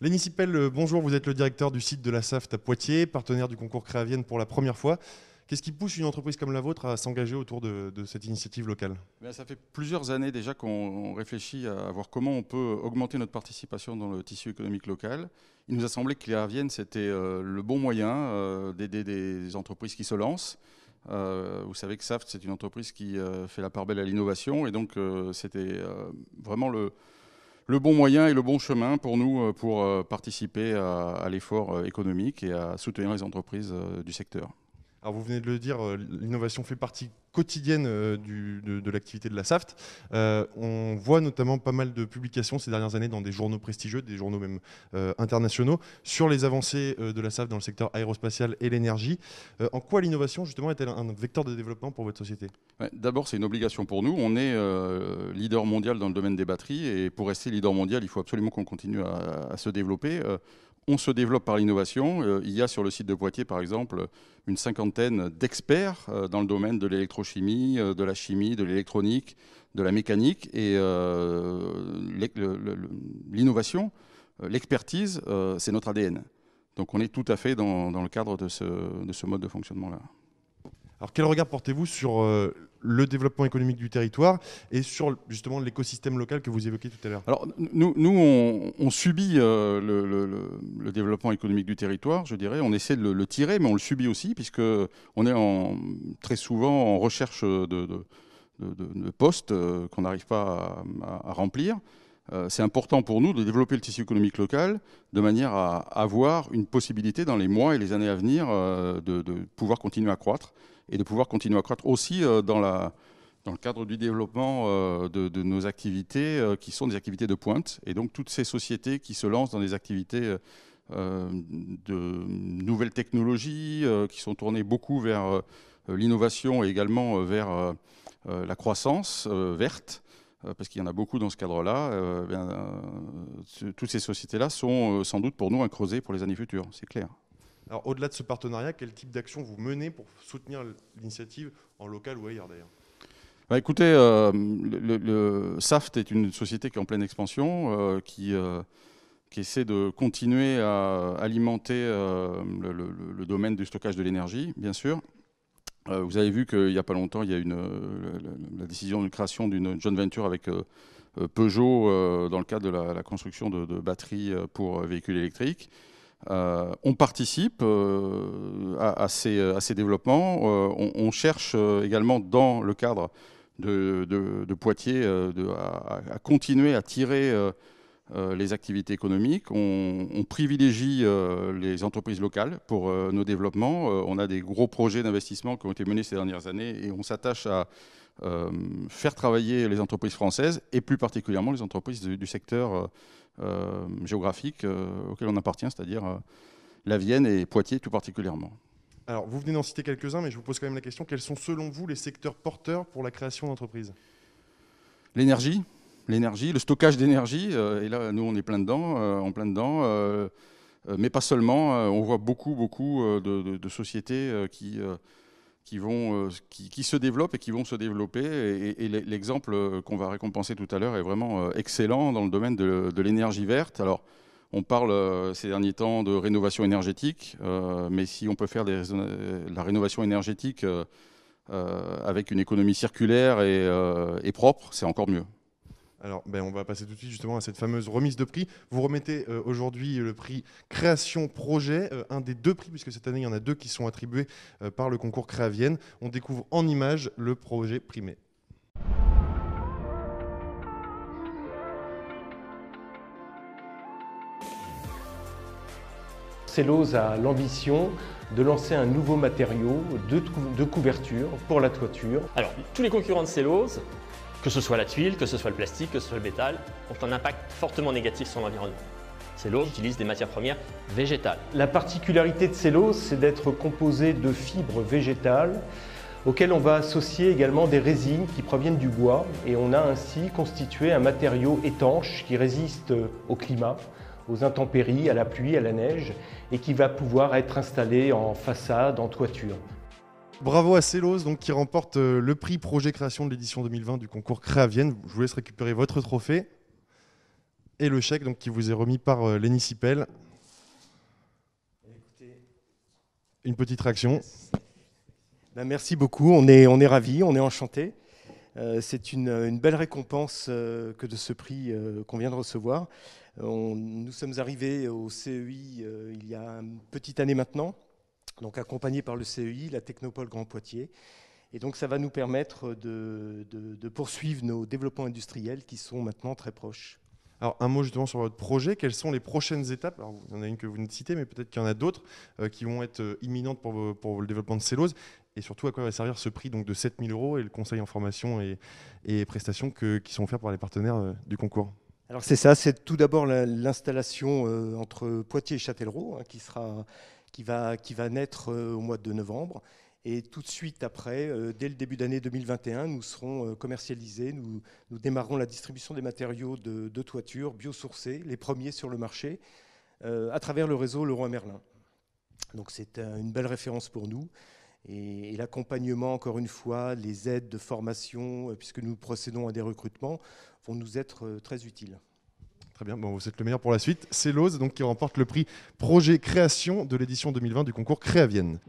Lenny Sipel, bonjour, vous êtes le directeur du site de la Saft à Poitiers, partenaire du concours Créavienne pour la première fois. Qu'est-ce qui pousse une entreprise comme la vôtre à s'engager autour de cette initiative locale? Ça fait plusieurs années déjà qu'on réfléchit à voir comment on peut augmenter notre participation dans le tissu économique local. Il nous a semblé que Créavienne, c'était le bon moyen d'aider des entreprises qui se lancent. Vous savez que Saft, c'est une entreprise qui fait la part belle à l'innovation, et donc c'était vraiment le bon moyen et le bon chemin pour nous pour participer à l'effort économique et à soutenir les entreprises du secteur. Alors vous venez de le dire, l'innovation fait partie quotidienne de l'activité de la Saft. On voit notamment pas mal de publications ces dernières années dans des journaux prestigieux, des journaux même internationaux, sur les avancées de la Saft dans le secteur aérospatial et l'énergie. En quoi l'innovation justement est-elle un vecteur de développement pour votre société? D'abord, c'est une obligation pour nous. On est leader mondial dans le domaine des batteries, et pour rester leader mondial, il faut absolument qu'on continue à se développer. On se développe par l'innovation. Il y a sur le site de Poitiers, par exemple, une cinquantaine d'experts dans le domaine de l'électrochimie, de la chimie, de l'électronique, de la mécanique. Et l'innovation, l'expertise, c'est notre ADN. Donc on est tout à fait dans le cadre de ce mode de fonctionnement-là. Alors quel regard portez-vous sur le développement économique du territoire et sur justement l'écosystème local que vous évoquiez tout à l'heure? Alors nous on subit le développement économique du territoire, je dirais. On essaie de le tirer, mais on le subit aussi, puisqu'on est très souvent en recherche de postes qu'on n'arrive pas à remplir. C'est important pour nous de développer le tissu économique local de manière à avoir une possibilité dans les mois et les années à venir de pouvoir continuer à croître, et de pouvoir continuer à croître aussi dans le cadre du développement de nos activités qui sont des activités de pointe. Et donc toutes ces sociétés qui se lancent dans des activités de nouvelles technologies, qui sont tournées beaucoup vers l'innovation et également vers la croissance verte, parce qu'il y en a beaucoup dans ce cadre-là, toutes ces sociétés-là sont sans doute pour nous un creuset pour les années futures, c'est clair. Alors au-delà de ce partenariat, quel type d'action vous menez pour soutenir l'initiative en local ou ailleurs d'ailleurs? Écoutez, le Saft est une société qui est en pleine expansion, qui essaie de continuer à alimenter le domaine du stockage de l'énergie, bien sûr. Vous avez vu qu'il n'y a pas longtemps, il y a la décision de création d'une joint venture avec Peugeot dans le cadre de la construction de batteries pour véhicules électriques. On participe à ces développements. On cherche également dans le cadre de Poitiers à continuer à tirer les activités économiques. On privilégie les entreprises locales pour nos développements. On a des gros projets d'investissement qui ont été menés ces dernières années, et on s'attache à faire travailler les entreprises françaises, et plus particulièrement les entreprises du secteur géographique auquel on appartient, c'est-à-dire la Vienne et Poitiers tout particulièrement. Alors vous venez d'en citer quelques-uns, mais je vous pose quand même la question, quels sont selon vous les secteurs porteurs pour la création d'entreprises? L'énergie, le stockage d'énergie, et là nous on est plein dedans, mais pas seulement. On voit beaucoup de sociétés qui se développent et qui vont se développer. Et l'exemple qu'on va récompenser tout à l'heure est vraiment excellent dans le domaine de l'énergie verte. Alors, on parle ces derniers temps de rénovation énergétique, mais si on peut faire la rénovation énergétique avec une économie circulaire et propre, c'est encore mieux. Alors, on va passer tout de suite justement à cette fameuse remise de prix. Vous remettez aujourd'hui le prix Création Projet, un des deux prix, puisque cette année, il y en a deux qui sont attribués par le concours Créavienne. On découvre en images le projet primé. Cellose a l'ambition de lancer un nouveau matériau de couverture pour la toiture. Alors, tous les concurrents de Cellose, que ce soit la tuile, que ce soit le plastique, que ce soit le métal, ont un impact fortement négatif sur l'environnement. Cellose utilise des matières premières végétales. La particularité de Cellose, c'est d'être composé de fibres végétales auxquelles on va associer également des résines qui proviennent du bois, et on a ainsi constitué un matériau étanche qui résiste au climat, aux intempéries, à la pluie, à la neige, et qui va pouvoir être installé en façade, en toiture. Bravo à Cellose, donc, qui remporte le prix Projet Création de l'édition 2020 du concours Créavienne. Je vous laisse récupérer votre trophée. Et le chèque donc, qui vous est remis par l'Enicipel. Une petite réaction. Ben, merci beaucoup, on est ravis, on est enchantés. C'est une belle récompense que de ce prix qu'on vient de recevoir. Nous sommes arrivés au CEI il y a une petite année maintenant, donc accompagnés par le CEI, la Technopole Grand Poitiers. Et donc ça va nous permettre de poursuivre nos développements industriels qui sont maintenant très proches. Alors un mot justement sur votre projet, quelles sont les prochaines étapes? Alors, il y en a une que vous venez de citer, mais peut-être qu'il y en a d'autres qui vont être imminentes pour le développement de Cellose. Et surtout, à quoi va servir ce prix donc, de 7 000 € et le conseil en formation et prestations qui sont offerts par les partenaires du concours? Alors c'est ça, c'est tout d'abord l'installation entre Poitiers et Châtellerault qui va naître au mois de novembre. Et tout de suite après, dès le début d'année 2021, nous serons commercialisés. Nous démarrerons la distribution des matériaux de toiture biosourcés, les premiers sur le marché, à travers le réseau Leroy Merlin. Donc c'est une belle référence pour nous. Et l'accompagnement, encore une fois, les aides de formation, puisque nous procédons à des recrutements, vont nous être très utiles. Très bien, bon, vous êtes le meilleur pour la suite. Cellose, donc, qui remporte le prix Projet Création de l'édition 2020 du concours Créavienne.